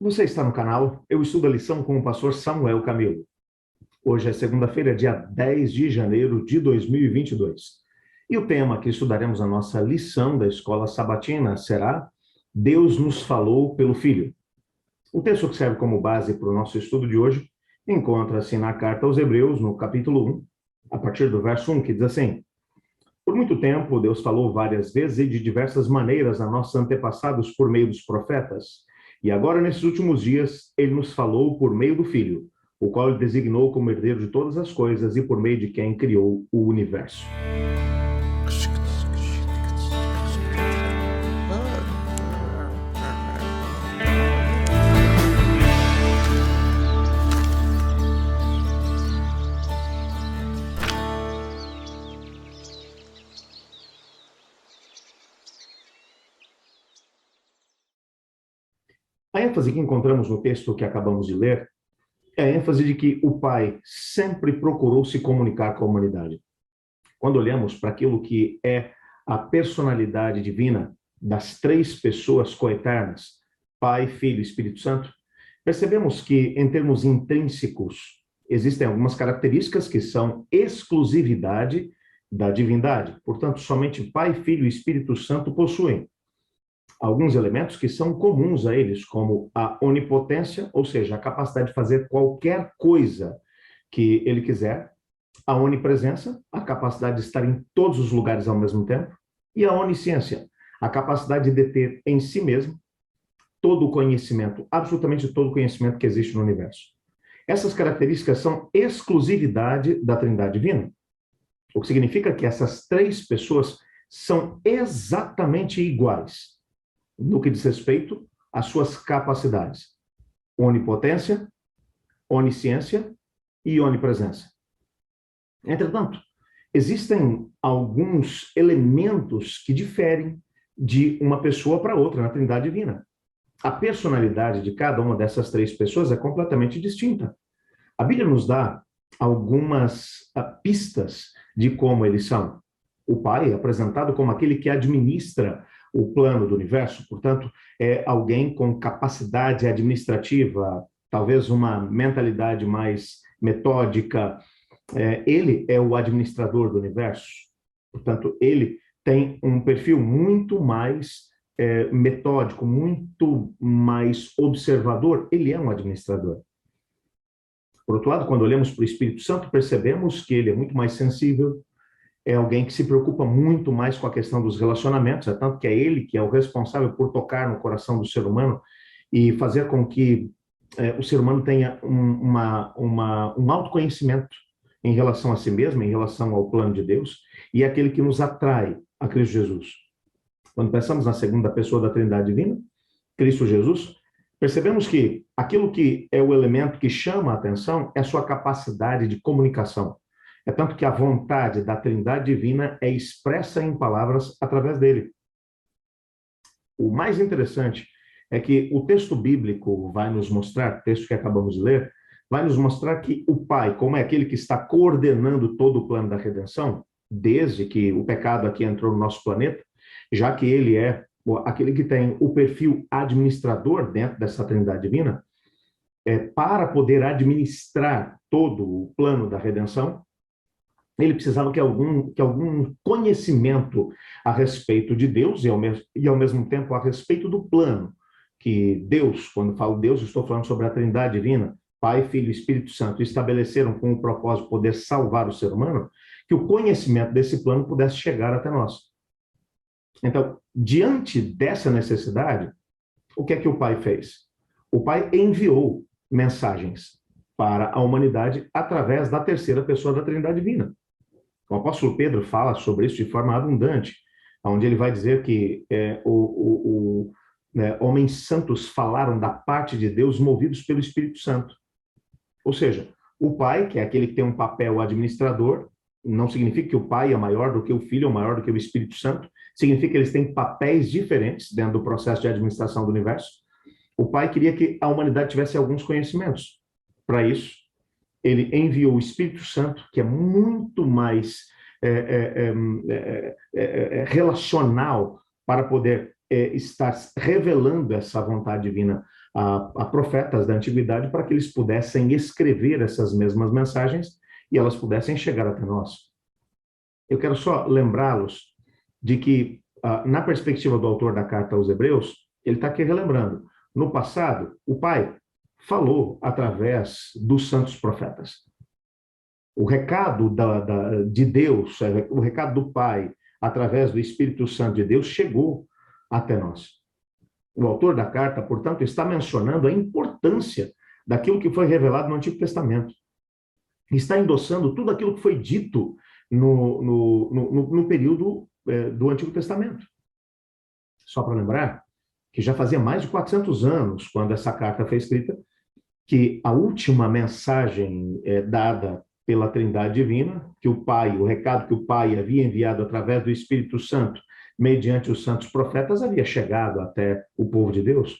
Você está no canal Eu Estudo a Lição com o pastor Samuel Camilo. Hoje é segunda-feira, dia 10 de janeiro de 2022. E o tema que estudaremos na nossa lição da escola sabatina será Deus nos falou pelo Filho. O texto que serve como base para o nosso estudo de hoje encontra-se na carta aos Hebreus, no capítulo 1, a partir do verso 1, que diz assim: Por muito tempo, Deus falou várias vezes e de diversas maneiras a nossos antepassados por meio dos profetas. E agora, nesses últimos dias, ele nos falou por meio do Filho, o qual ele designou como herdeiro de todas as coisas e por meio de quem criou o universo. A ênfase que encontramos no texto que acabamos de ler é a ênfase de que o Pai sempre procurou se comunicar com a humanidade. Quando olhamos para aquilo que é a personalidade divina das três pessoas coeternas, Pai, Filho e Espírito Santo, percebemos que, em termos intrínsecos, existem algumas características que são exclusividade da divindade. Portanto, somente Pai, Filho e Espírito Santo possuem alguns elementos que são comuns a eles, como a onipotência, ou seja, a capacidade de fazer qualquer coisa que ele quiser, a onipresença, a capacidade de estar em todos os lugares ao mesmo tempo, e a onisciência, a capacidade de deter em si mesmo todo o conhecimento, absolutamente todo o conhecimento que existe no universo. Essas características são exclusividade da Trindade Divina, o que significa que essas três pessoas são exatamente iguais no que diz respeito às suas capacidades: onipotência, onisciência e onipresença. Entretanto, existem alguns elementos que diferem de uma pessoa para outra na Trindade Divina. A personalidade de cada uma dessas três pessoas é completamente distinta. A Bíblia nos dá algumas pistas de como eles são. O Pai é apresentado como aquele que administra o plano do universo, portanto, é alguém com capacidade administrativa, talvez uma mentalidade mais metódica. Ele é o administrador do universo, portanto, ele tem um perfil muito mais metódico, muito mais observador. Ele é um administrador. Por outro lado, quando olhamos para o Espírito Santo, percebemos que ele é muito mais sensível, é alguém que se preocupa muito mais com a questão dos relacionamentos, é tanto que é ele que é o responsável por tocar no coração do ser humano e fazer com que o ser humano tenha um autoconhecimento em relação a si mesmo, em relação ao plano de Deus, e é aquele que nos atrai a Cristo Jesus. Quando pensamos na segunda pessoa da Trindade Divina, Cristo Jesus, percebemos que aquilo que é o elemento que chama a atenção é a sua capacidade de comunicação. É tanto que a vontade da Trindade Divina é expressa em palavras através dele. O mais interessante é que o texto bíblico vai nos mostrar, texto que acabamos de ler, vai nos mostrar que o Pai, como é aquele que está coordenando todo o plano da redenção, desde que o pecado aqui entrou no nosso planeta, já que ele é aquele que tem o perfil administrador dentro dessa Trindade Divina, para poder administrar todo o plano da redenção, ele precisava que algum conhecimento a respeito de Deus e ao mesmo tempo a respeito do plano que Deus, quando falo Deus, estou falando sobre a Trindade Divina, Pai, Filho e Espírito Santo, estabeleceram com o propósito de poder salvar o ser humano, que o conhecimento desse plano pudesse chegar até nós. Então, diante dessa necessidade, o que é que o Pai fez? O Pai enviou mensagens para a humanidade através da terceira pessoa da Trindade Divina. O apóstolo Pedro fala sobre isso de forma abundante, onde ele vai dizer que homens santos falaram da parte de Deus movidos pelo Espírito Santo. Ou seja, o Pai, que é aquele que tem um papel administrador, não significa que o Pai é maior do que o Filho, ou maior do que o Espírito Santo, significa que eles têm papéis diferentes dentro do processo de administração do universo. O Pai queria que a humanidade tivesse alguns conhecimentos. Para isso, ele enviou o Espírito Santo, que é muito mais relacional, para poder estar revelando essa vontade divina a profetas da antiguidade para que eles pudessem escrever essas mesmas mensagens e elas pudessem chegar até nós. Eu quero só lembrá-los de que, na perspectiva do autor da carta aos Hebreus, ele está aqui relembrando. No passado, o Pai falou através dos santos profetas. O recado de Deus, o recado do Pai, através do Espírito Santo de Deus, chegou até nós. O autor da carta, portanto, está mencionando a importância daquilo que foi revelado no Antigo Testamento. Está endossando tudo aquilo que foi dito no período do Antigo Testamento. Só para lembrar que já fazia mais de 400 anos, quando essa carta foi escrita, que a última mensagem dada pela Trindade Divina, que o Pai, o recado que o Pai havia enviado através do Espírito Santo, mediante os santos profetas, havia chegado até o povo de Deus.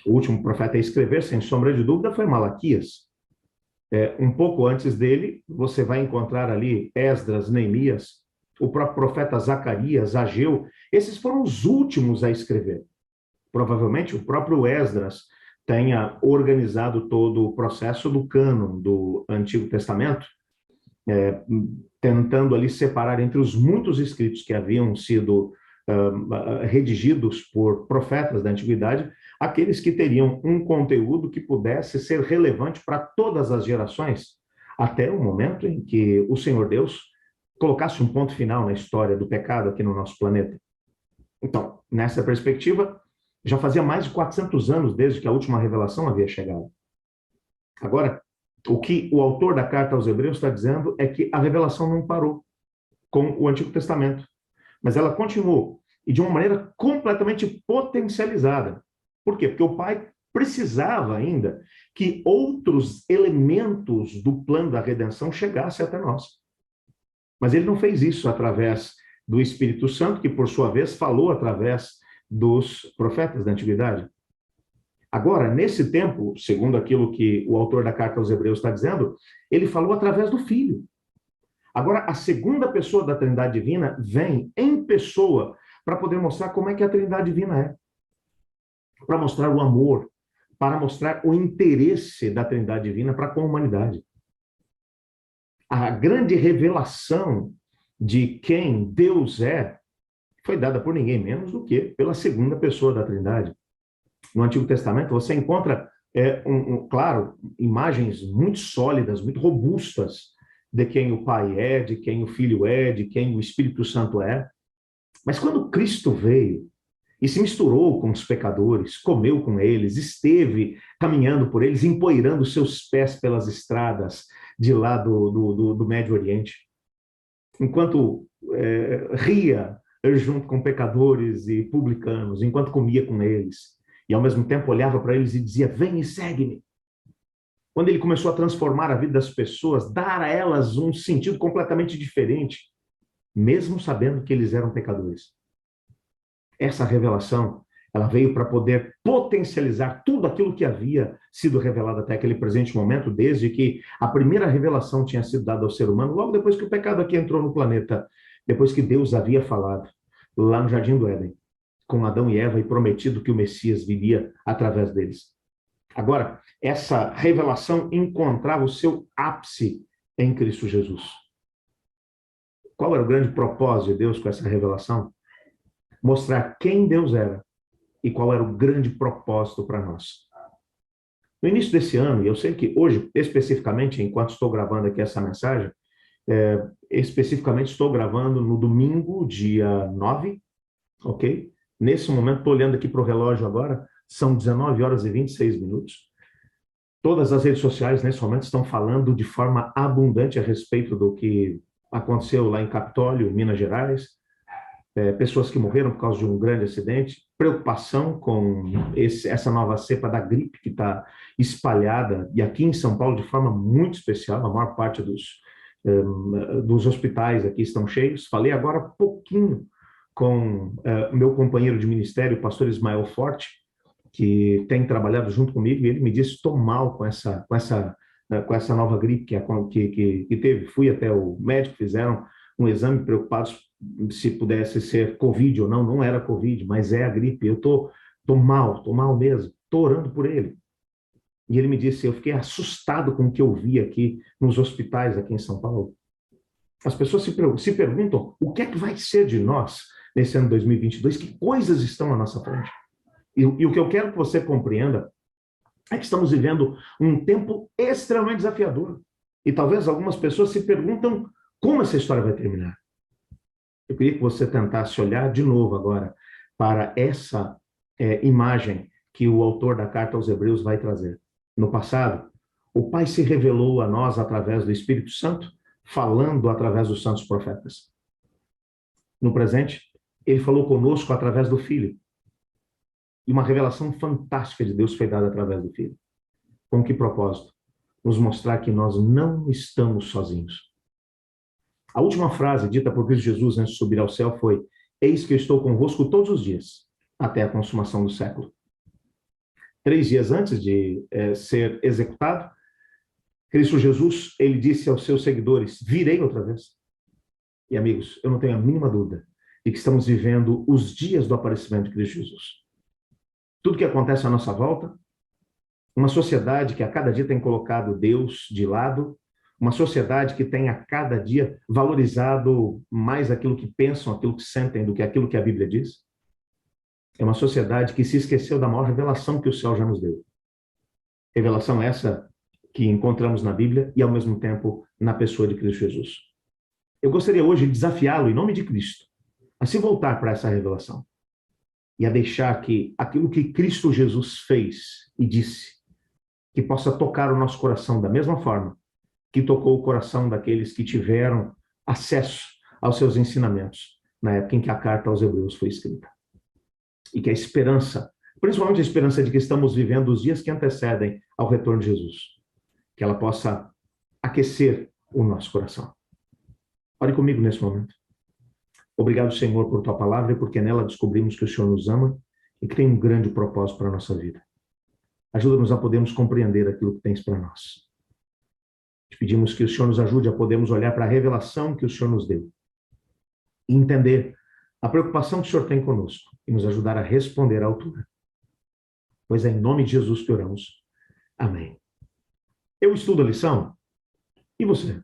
O último profeta a escrever, sem sombra de dúvida, foi Malaquias. Um pouco antes dele, você vai encontrar ali Esdras, Neemias, o próprio profeta Zacarias, Ageu. Esses foram os últimos a escrever. Provavelmente o próprio Esdras tenha organizado todo o processo do cânon do Antigo Testamento, tentando ali separar entre os muitos escritos que haviam sido redigidos por profetas da antiguidade, aqueles que teriam um conteúdo que pudesse ser relevante para todas as gerações, até o momento em que o Senhor Deus colocasse um ponto final na história do pecado aqui no nosso planeta. Então, nessa perspectiva, já fazia mais de 400 anos desde que a última revelação havia chegado. Agora, o que o autor da carta aos Hebreus está dizendo é que a revelação não parou com o Antigo Testamento, mas ela continuou, e de uma maneira completamente potencializada. Por quê? Porque o Pai precisava ainda que outros elementos do plano da redenção chegassem até nós. Mas ele não fez isso através do Espírito Santo, que por sua vez falou através dos profetas da antiguidade. Agora, nesse tempo, segundo aquilo que o autor da carta aos Hebreus está dizendo, ele falou através do Filho. Agora, a segunda pessoa da Trindade Divina vem em pessoa para poder mostrar como é que a Trindade Divina é. Para mostrar o amor, para mostrar o interesse da Trindade Divina para com a humanidade. A grande revelação de quem Deus é foi dada por ninguém menos do que pela segunda pessoa da Trindade. No Antigo Testamento você encontra, claro, imagens muito sólidas, muito robustas de quem o Pai é, de quem o Filho é, de quem o Espírito Santo é. Mas quando Cristo veio e se misturou com os pecadores, comeu com eles, esteve caminhando por eles, empoeirando seus pés pelas estradas de lá do Médio Oriente, enquanto ria junto com pecadores e publicanos, enquanto comia com eles, e ao mesmo tempo olhava para eles e dizia, vem e segue-me. Quando ele começou a transformar a vida das pessoas, dar a elas um sentido completamente diferente, mesmo sabendo que eles eram pecadores. Essa revelação, ela veio para poder potencializar tudo aquilo que havia sido revelado até aquele presente momento, desde que a primeira revelação tinha sido dada ao ser humano, logo depois que o pecado aqui entrou no planeta, depois que Deus havia falado, lá no Jardim do Éden, com Adão e Eva, e prometido que o Messias viria através deles. Agora, essa revelação encontrava o seu ápice em Cristo Jesus. Qual era o grande propósito de Deus com essa revelação? Mostrar quem Deus era e qual era o grande propósito para nós. No início desse ano, e eu sei que hoje, especificamente, enquanto estou gravando aqui essa mensagem, especificamente estou gravando no domingo, dia 9, ok? Nesse momento, estou olhando aqui para o relógio agora, são 19 horas e 26 minutos. Todas as redes sociais, nesse momento, estão falando de forma abundante a respeito do que aconteceu lá em Capitólio, Minas Gerais, pessoas que morreram por causa de um grande acidente, preocupação com essa nova cepa da gripe que está espalhada, e aqui em São Paulo de forma muito especial, a maior parte dos hospitais aqui estão cheios. Falei agora pouquinho com meu companheiro de ministério, o pastor Ismael Forte, que tem trabalhado junto comigo, e ele me disse, estou mal com essa nova gripe que teve. Fui até o médico, fizeram um exame preocupados se pudesse ser Covid ou não. Não era Covid, mas é a gripe. Eu tô mal mesmo. estou orando por ele. E ele me disse, eu fiquei assustado com o que eu vi aqui nos hospitais aqui em São Paulo. As pessoas se perguntam o que é que vai ser de nós nesse ano 2022, que coisas estão à nossa frente. E o que eu quero que você compreenda é que estamos vivendo um tempo extremamente desafiador. E talvez algumas pessoas se perguntam como essa história vai terminar. Eu queria que você tentasse olhar de novo agora para essa imagem que o autor da carta aos Hebreus vai trazer. No passado, o Pai se revelou a nós através do Espírito Santo, falando através dos santos profetas. No presente, ele falou conosco através do Filho. E uma revelação fantástica de Deus foi dada através do Filho. Com que propósito? Nos mostrar que nós não estamos sozinhos. A última frase dita por Cristo Jesus antes de subir ao céu foi: eis que eu estou convosco todos os dias, até a consumação do século. 3 dias antes de ser executado, Cristo Jesus, ele disse aos seus seguidores: virei outra vez. E amigos, eu não tenho a mínima dúvida de que estamos vivendo os dias do aparecimento de Cristo Jesus. Tudo que acontece à nossa volta, uma sociedade que a cada dia tem colocado Deus de lado, uma sociedade que tem a cada dia valorizado mais aquilo que pensam, aquilo que sentem, do que aquilo que a Bíblia diz. É uma sociedade que se esqueceu da maior revelação que o céu já nos deu. Revelação essa que encontramos na Bíblia e, ao mesmo tempo, na pessoa de Cristo Jesus. Eu gostaria hoje de desafiá-lo, em nome de Cristo, a se voltar para essa revelação e a deixar que aquilo que Cristo Jesus fez e disse, que possa tocar o nosso coração da mesma forma que tocou o coração daqueles que tiveram acesso aos seus ensinamentos na época em que a carta aos Hebreus foi escrita. E que a esperança, principalmente a esperança de que estamos vivendo os dias que antecedem ao retorno de Jesus, que ela possa aquecer o nosso coração. Ore comigo nesse momento. Obrigado, Senhor, por tua palavra e porque nela descobrimos que o Senhor nos ama e que tem um grande propósito para a nossa vida. Ajuda-nos a podermos compreender aquilo que tens para nós. Te pedimos que o Senhor nos ajude a podermos olhar para a revelação que o Senhor nos deu e entender a preocupação que o Senhor tem conosco e nos ajudar a responder à altura. Pois é em nome de Jesus que oramos. Amém. Eu estudo a lição e você?